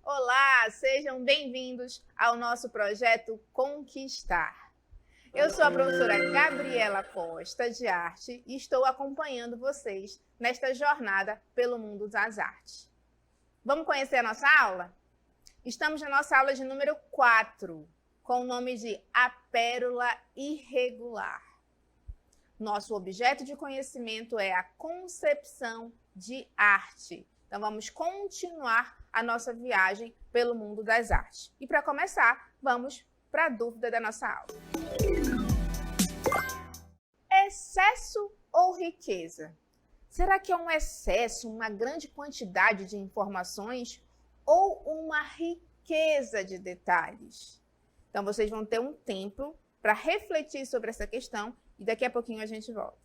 Olá, sejam bem-vindos ao nosso projeto Conquistar. Eu sou a professora Gabriela Costa, de Arte, e estou acompanhando vocês nesta jornada pelo mundo das artes. Vamos conhecer a nossa aula? Estamos na nossa aula de número 4, com o nome de A Pérola Irregular. Nosso objeto de conhecimento é a concepção de arte. Então, vamos continuar a nossa viagem pelo mundo das artes. E para começar, vamos para a dúvida da nossa aula. Excesso ou riqueza? Será que é um excesso, uma grande quantidade de informações ou uma riqueza de detalhes? Então, vocês vão ter um tempo para refletir sobre essa questão e daqui a pouquinho a gente volta.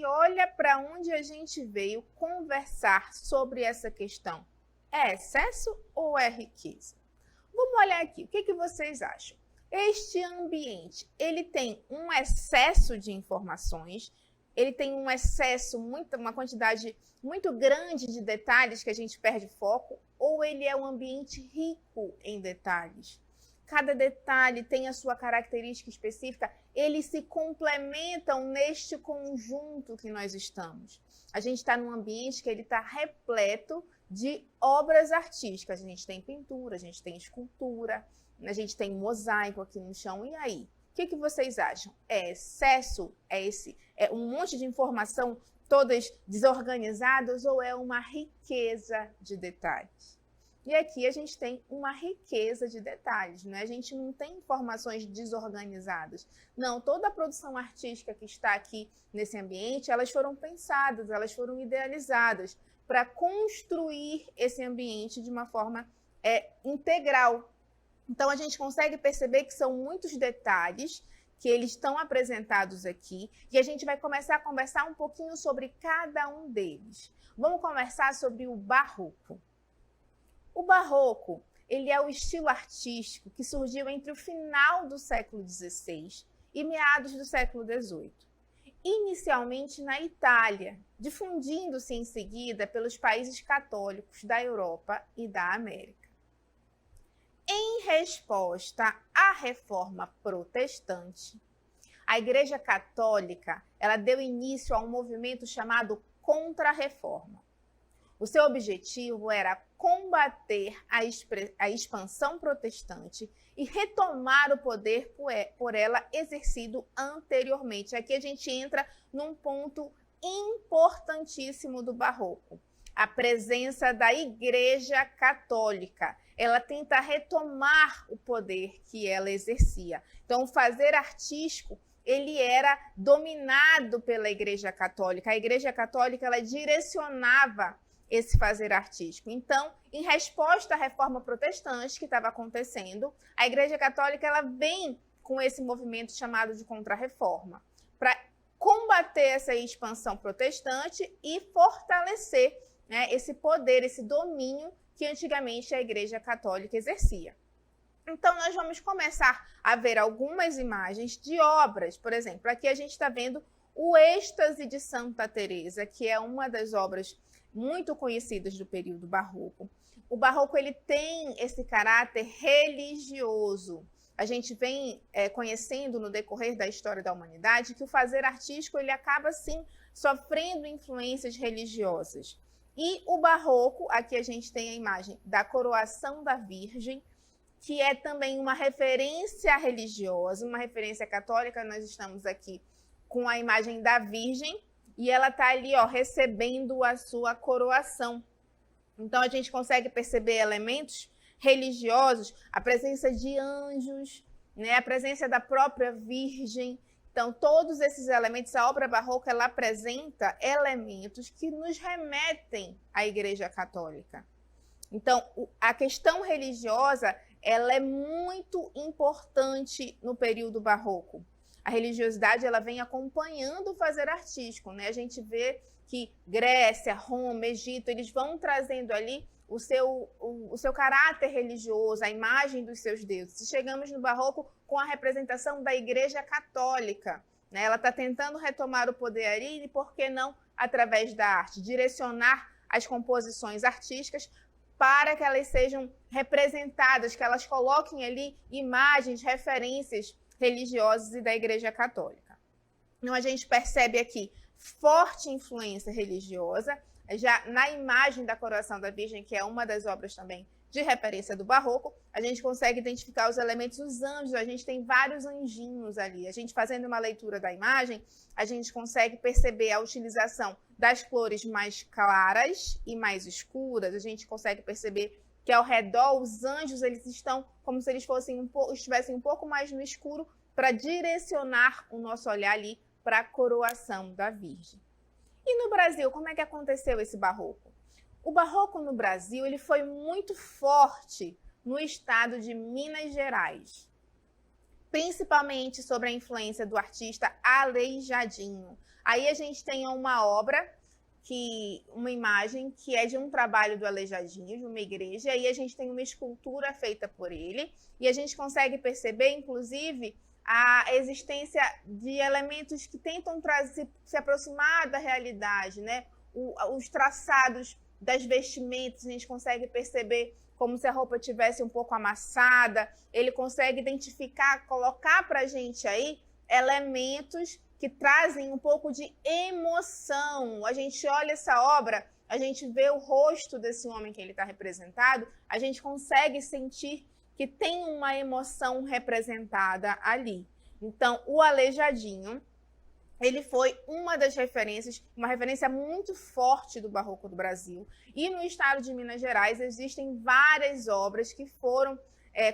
Olha para onde a gente veio conversar sobre essa questão. É excesso ou é riqueza? Vamos olhar aqui, o que vocês acham? Este ambiente, ele tem um excesso de informações, ele tem um excesso, uma quantidade muito grande de detalhes que a gente perde foco, ou ele é um ambiente rico em detalhes? Cada detalhe tem a sua característica específica, eles se complementam neste conjunto que nós estamos. A gente está num ambiente que ele está repleto de obras artísticas. A gente tem pintura, a gente tem escultura, a gente tem mosaico aqui no chão. E aí? O que vocês acham? É excesso? É um monte de informação todas desorganizadas ou é uma riqueza de detalhes? E aqui a gente tem uma riqueza de detalhes, né? A gente não tem informações desorganizadas. Não, toda a produção artística que está aqui nesse ambiente, elas foram pensadas, elas foram idealizadas para construir esse ambiente de uma forma integral. Então, a gente consegue perceber que são muitos detalhes que eles estão apresentados aqui e a gente vai começar a conversar um pouquinho sobre cada um deles. Vamos conversar sobre o barroco. O barroco, ele é o estilo artístico que surgiu entre o final do século XVI e meados do século XVIII. Inicialmente na Itália, difundindo-se em seguida pelos países católicos da Europa e da América. Em resposta à Reforma Protestante, a Igreja Católica ela deu início a um movimento chamado Contra-Reforma. O seu objetivo era combater a expansão protestante e retomar o poder por ela exercido anteriormente. Aqui a gente entra num ponto importantíssimo do barroco. A presença da Igreja Católica. Ela tenta retomar o poder que ela exercia. Então, o fazer artístico ele era dominado pela Igreja Católica. A Igreja Católica ela direcionava esse fazer artístico. Então, em resposta à Reforma Protestante que estava acontecendo, a Igreja Católica ela vem com esse movimento chamado de Contra-Reforma, para combater essa expansão protestante e fortalecer, né, esse poder, esse domínio que antigamente a Igreja Católica exercia. Então, nós vamos começar a ver algumas imagens de obras. Por exemplo, aqui a gente está vendo o Êxtase de Santa Teresa, que é uma das obras muito conhecidas do período barroco. O barroco ele tem esse caráter religioso. A gente vem conhecendo no decorrer da história da humanidade que o fazer artístico ele acaba, sim, sofrendo influências religiosas. E o barroco, aqui a gente tem a imagem da coroação da Virgem, que é também uma referência religiosa, uma referência católica. Nós estamos aqui com a imagem da Virgem e ela está ali, ó, recebendo a sua coroação. Então, a gente consegue perceber elementos religiosos, a presença de anjos, né, a presença da própria Virgem. Então, todos esses elementos, a obra barroca, ela apresenta elementos que nos remetem à Igreja Católica. Então, a questão religiosa, ela é muito importante no período barroco. A religiosidade, ela vem acompanhando o fazer artístico, né? A gente vê que Grécia, Roma, Egito, eles vão trazendo ali o seu caráter religioso, a imagem dos seus deuses. E chegamos no barroco com a representação da Igreja Católica, né? Ela está tentando retomar o poder ali e, por que não, através da arte, direcionar as composições artísticas para que elas sejam representadas, que elas coloquem ali imagens, referências religiosas e da Igreja Católica. Então, a gente percebe aqui forte influência religiosa, já na imagem da coroação da Virgem, que é uma das obras também de referência do barroco, a gente consegue identificar os elementos dos anjos, a gente tem vários anjinhos ali. A gente fazendo uma leitura da imagem, a gente consegue perceber a utilização das cores mais claras e mais escuras, a gente consegue perceber que ao redor os anjos eles estão como se eles fossem estivessem um pouco mais no escuro para direcionar o nosso olhar ali para a coroação da Virgem. E no Brasil, como é que aconteceu esse barroco? O barroco no Brasil ele foi muito forte no estado de Minas Gerais, principalmente sobre a influência do artista Aleijadinho. Aí a gente tem uma obra, uma imagem que é de um trabalho do Aleijadinho, de uma igreja, e aí a gente tem uma escultura feita por ele, e a gente consegue perceber, inclusive, a existência de elementos que tentam se aproximar da realidade, né? Os traçados das vestimentas, a gente consegue perceber como se a roupa tivesse um pouco amassada, ele consegue identificar, colocar para a gente aí elementos que trazem um pouco de emoção. A gente olha essa obra, a gente vê o rosto desse homem que ele está representado, a gente consegue sentir que tem uma emoção representada ali. Então, o Aleijadinho, ele foi uma das referências, uma referência muito forte do barroco do Brasil. E no estado de Minas Gerais existem várias obras que foram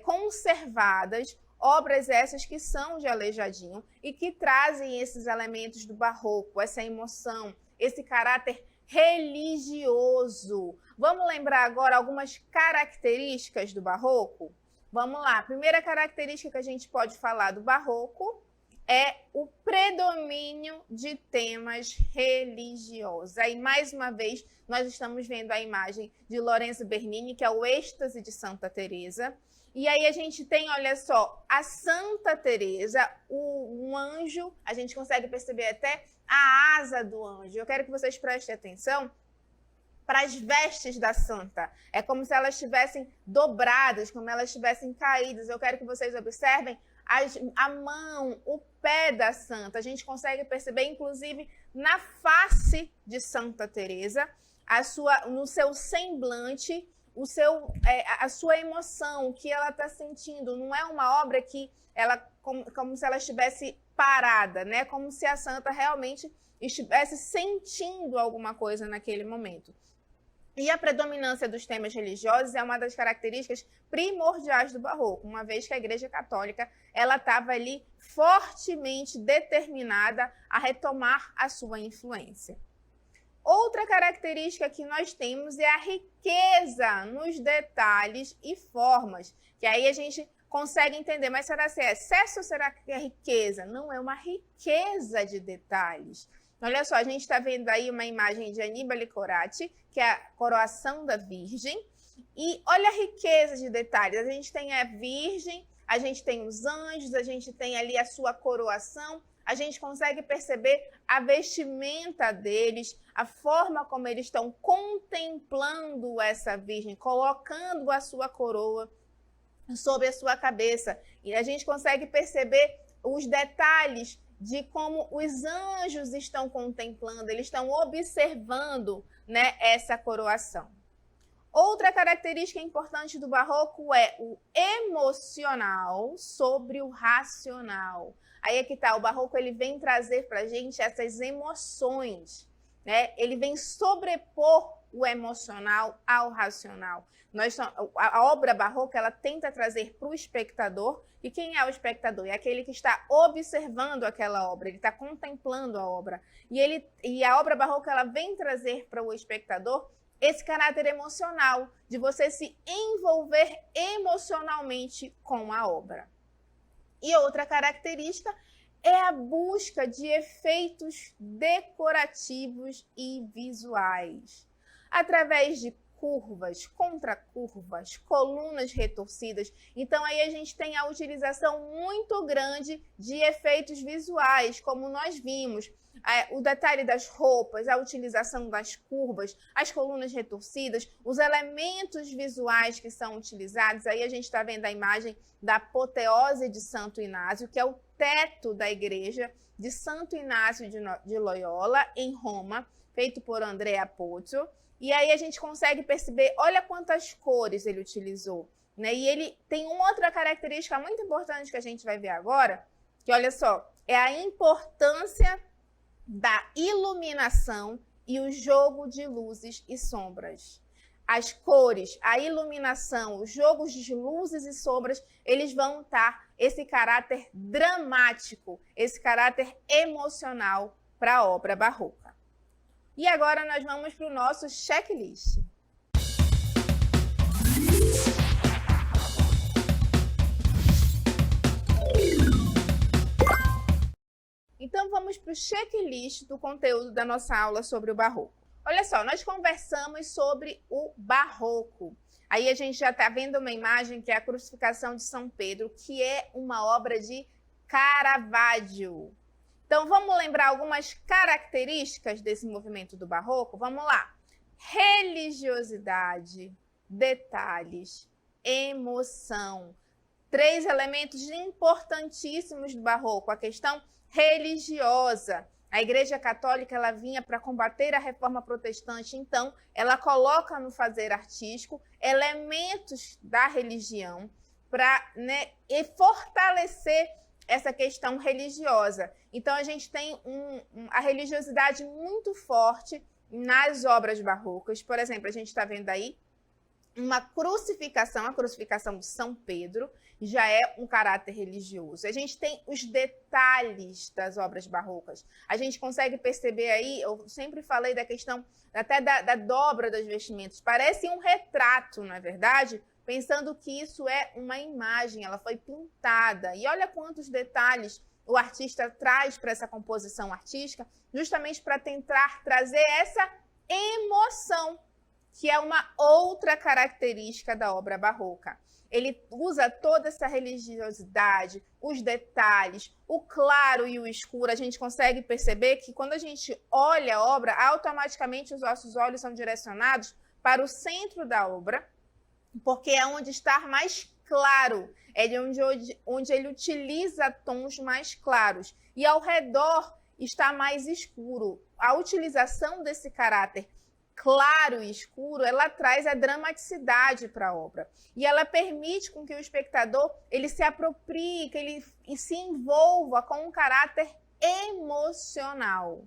conservadas, obras essas que são de Aleijadinho e que trazem esses elementos do barroco, essa emoção, esse caráter religioso. Vamos lembrar agora algumas características do barroco? Vamos lá, a primeira característica que a gente pode falar do barroco é o predomínio de temas religiosos. Aí, mais uma vez, nós estamos vendo a imagem de Lorenzo Bernini, que é o êxtase de Santa Teresa. E aí a gente tem, olha só, a Santa Teresa, um anjo, a gente consegue perceber até a asa do anjo. Eu quero que vocês prestem atenção para as vestes da santa. É como se elas estivessem dobradas, como elas estivessem caídas. Eu quero que vocês observem a mão, o pé da santa. A gente consegue perceber, inclusive, na face de Santa Teresa, no seu semblante, a sua emoção, o que ela está sentindo. Não é uma obra que ela como se ela estivesse parada, né? Como se a santa realmente estivesse sentindo alguma coisa naquele momento. E a predominância dos temas religiosos é uma das características primordiais do barroco, uma vez que a Igreja Católica ela estava ali fortemente determinada a retomar a sua influência. Outra característica que nós temos é a riqueza nos detalhes e formas, que aí a gente consegue entender, mas será que é excesso ou será que é riqueza? Não, é uma riqueza de detalhes. Olha só, a gente está vendo aí uma imagem de Aníbal Corati, que é a coroação da Virgem, e olha a riqueza de detalhes. A gente tem a Virgem, a gente tem os anjos, a gente tem ali a sua coroação, a gente consegue perceber a vestimenta deles, a forma como eles estão contemplando essa Virgem, colocando a sua coroa sobre a sua cabeça. E a gente consegue perceber os detalhes de como os anjos estão contemplando, eles estão observando, né, essa coroação. Outra característica importante do barroco é o emocional sobre o racional. Aí é que tá, o barroco ele vem trazer para a gente essas emoções, né? Ele vem sobrepor o emocional ao racional. A obra barroca ela tenta trazer para o espectador, e quem é o espectador? É aquele que está observando aquela obra, ele está contemplando a obra. E a obra barroca ela vem trazer para o espectador esse caráter emocional, de você se envolver emocionalmente com a obra. E outra característica é a busca de efeitos decorativos e visuais. Através de curvas, contracurvas, colunas retorcidas. Então, aí a gente tem a utilização muito grande de efeitos visuais, como nós vimos. O detalhe das roupas, a utilização das curvas, as colunas retorcidas, os elementos visuais que são utilizados. Aí a gente está vendo a imagem da apoteose de Santo Inácio, que é o teto da igreja de Santo Inácio de Loyola, em Roma, feito por Andrea Pozzo. E aí a gente consegue perceber, olha quantas cores ele utilizou, né? E ele tem uma outra característica muito importante que a gente vai ver agora, que olha só, é a importância da iluminação e o jogo de luzes e sombras. As cores, a iluminação, os jogos de luzes e sombras, eles vão dar esse caráter dramático, esse caráter emocional para a obra barroca. E agora nós vamos para o nosso checklist. Então vamos para o checklist do conteúdo da nossa aula sobre o barroco. Olha só, nós conversamos sobre o barroco. Aí a gente já está vendo uma imagem que é a Crucificação de São Pedro, que é uma obra de Caravaggio. Então, vamos lembrar algumas características desse movimento do barroco? Vamos lá. Religiosidade, detalhes, emoção. 3 elementos importantíssimos do barroco. A questão religiosa. A Igreja Católica ela vinha para combater a reforma protestante, então ela coloca no fazer artístico elementos da religião para, né, fortalecer essa questão religiosa. Então, a gente tem a religiosidade muito forte nas obras barrocas. Por exemplo, a gente está vendo aí uma crucificação, a crucificação de São Pedro, já é um caráter religioso. A gente tem os detalhes das obras barrocas. A gente consegue perceber aí, eu sempre falei da questão até da dobra dos vestimentos. Parece um retrato, não é verdade? Pensando que isso é uma imagem, ela foi pintada. E olha quantos detalhes o artista traz para essa composição artística, justamente para tentar trazer essa emoção, que é uma outra característica da obra barroca. Ele usa toda essa religiosidade, os detalhes, o claro e o escuro. A gente consegue perceber que quando a gente olha a obra, automaticamente os nossos olhos são direcionados para o centro da obra, porque é onde está mais claro, é onde ele utiliza tons mais claros. E ao redor está mais escuro. A utilização desse caráter claro e escuro, ela traz a dramaticidade para a obra. E ela permite com que o espectador ele se aproprie, que ele se envolva com um caráter emocional.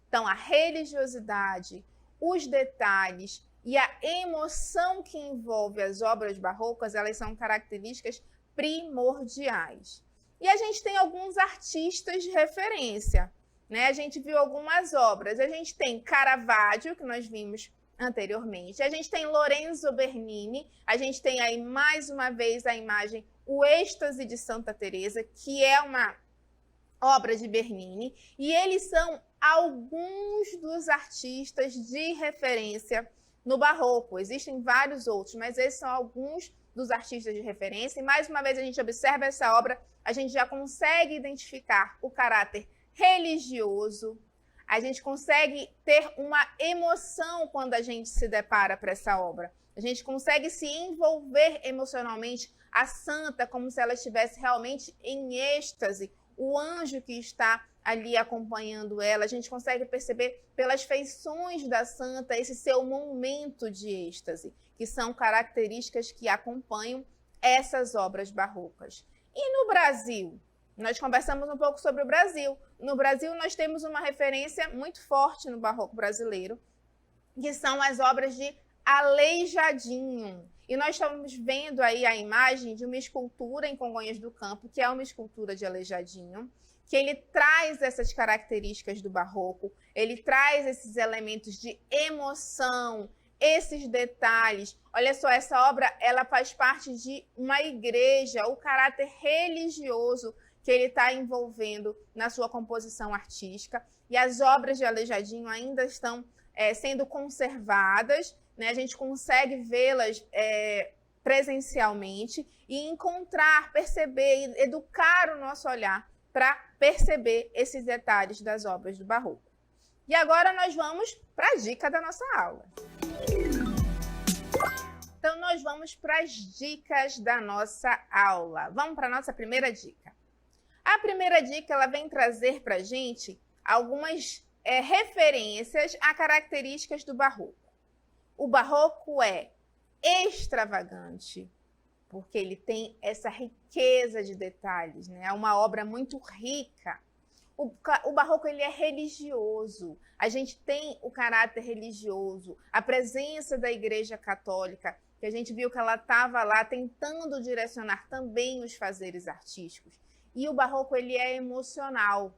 Então, a religiosidade, os detalhes e a emoção que envolve as obras barrocas, elas são características primordiais. E a gente tem alguns artistas de referência, né? A gente viu algumas obras. A gente tem Caravaggio, que nós vimos anteriormente. A gente tem Lorenzo Bernini. A gente tem aí, mais uma vez, a imagem O Êxtase de Santa Teresa, que é uma obra de Bernini. E eles são alguns dos artistas de referência no barroco. Existem vários outros, mas esses são alguns dos artistas de referência. E, mais uma vez, a gente observa essa obra, a gente já consegue identificar o caráter religioso, a gente consegue ter uma emoção quando a gente se depara para essa obra. A gente consegue se envolver emocionalmente a santa como se ela estivesse realmente em êxtase, o anjo que está ali acompanhando ela. A gente consegue perceber pelas feições da santa esse seu momento de êxtase, que são características que acompanham essas obras barrocas. E no Brasil? Nós conversamos um pouco sobre o Brasil. No Brasil, nós temos uma referência muito forte no barroco brasileiro, que são as obras de Aleijadinho. E nós estamos vendo aí a imagem de uma escultura em Congonhas do Campo, que é uma escultura de Aleijadinho, que ele traz essas características do barroco, ele traz esses elementos de emoção, esses detalhes. Olha só, essa obra ela faz parte de uma igreja, o caráter religioso que ele está envolvendo na sua composição artística. E as obras de Aleijadinho ainda estão sendo conservadas, né? A gente consegue vê-las presencialmente e encontrar, perceber, educar o nosso olhar para perceber esses detalhes das obras do barroco. E agora nós vamos para a dica da nossa aula. Então, nós vamos para as dicas da nossa aula. Vamos para a nossa primeira dica. A primeira dica ela vem trazer para a gente algumas referências a características do barroco. O barroco é extravagante, porque ele tem essa riqueza de detalhes, né? É uma obra muito rica. O barroco ele é religioso. A gente tem o caráter religioso, a presença da Igreja Católica, que a gente viu que ela estava lá tentando direcionar também os fazeres artísticos. E o barroco ele é emocional.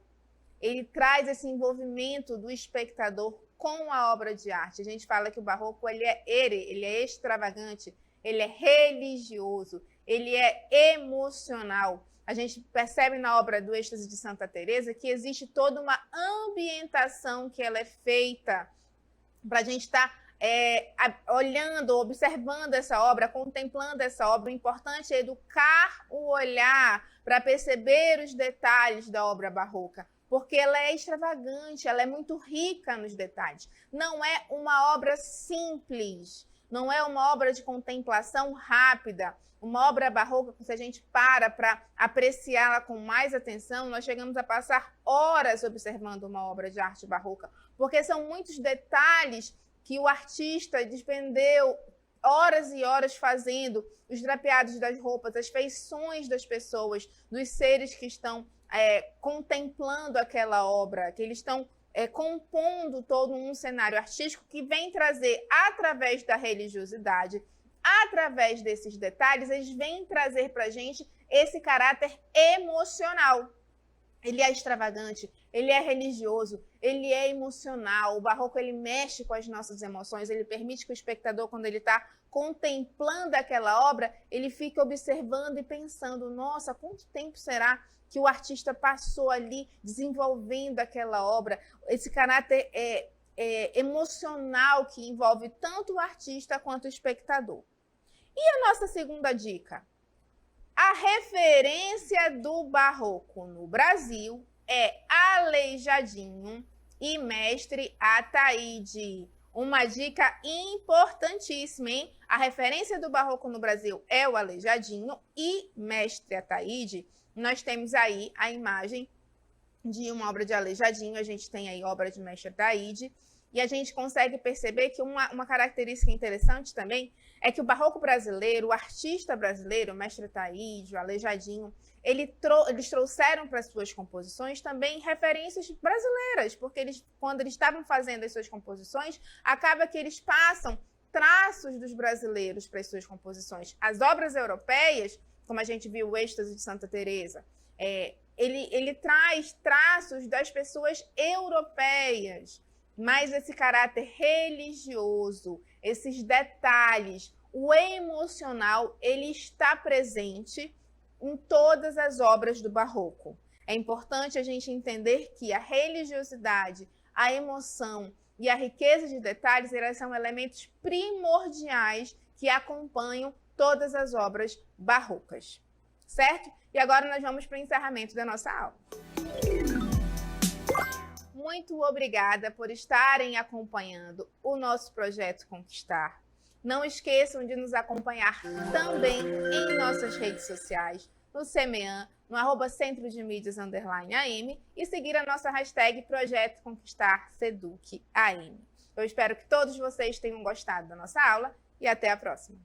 Ele traz esse envolvimento do espectador com a obra de arte. A gente fala que o barroco ele é extravagante, ele é religioso, ele é emocional. A gente percebe na obra do Êxtase de Santa Teresa que existe toda uma ambientação que ela é feita para a gente estar olhando, observando essa obra, contemplando essa obra. O importante é educar o olhar para perceber os detalhes da obra barroca, porque ela é extravagante, ela é muito rica nos detalhes. Não é uma obra simples, não é uma obra de contemplação rápida. Uma obra barroca, se a gente para apreciá-la com mais atenção, nós chegamos a passar horas observando uma obra de arte barroca, porque são muitos detalhes que o artista despendeu horas e horas fazendo, os drapeados das roupas, as feições das pessoas, dos seres que estão contemplando aquela obra, que eles estão compondo todo um cenário artístico que vem trazer, através da religiosidade, através desses detalhes, eles vêm trazer para a gente esse caráter emocional. Ele é extravagante, ele é religioso, ele é emocional. O barroco ele mexe com as nossas emoções, ele permite que o espectador, quando ele está contemplando aquela obra, ele fique observando e pensando, nossa, quanto tempo será que o artista passou ali desenvolvendo aquela obra? Esse caráter emocional que envolve tanto o artista quanto o espectador. E a nossa segunda dica? A referência do barroco no Brasil é Aleijadinho e Mestre Ataíde. Uma dica importantíssima, hein? A referência do barroco no Brasil é o Aleijadinho e Mestre Ataíde. Nós temos aí a imagem de uma obra de Aleijadinho, a gente tem aí obra de Mestre Ataíde, e a gente consegue perceber que uma característica interessante também é que o barroco brasileiro, o artista brasileiro, o Mestre Ataíde, o Aleijadinho, eles trouxeram para as suas composições também referências brasileiras, porque quando eles estavam fazendo as suas composições, acaba que eles passam traços dos brasileiros para as suas composições. As obras europeias, como a gente viu o Êxtase de Santa Teresa, ele traz traços das pessoas europeias, mas esse caráter religioso, esses detalhes, o emocional, ele está presente em todas as obras do barroco. É importante a gente entender que a religiosidade, a emoção e a riqueza de detalhes, elas são elementos primordiais que acompanham todas as obras barrocas, certo? E agora nós vamos para o encerramento da nossa aula. Muito obrigada por estarem acompanhando o nosso projeto Conquistar. Não esqueçam de nos acompanhar também em nossas redes sociais. no Semean, no @Centro de Mídias _AM e seguir a nossa hashtag Projeto Conquistar Seduc AM. Eu espero que todos vocês tenham gostado da nossa aula e até a próxima.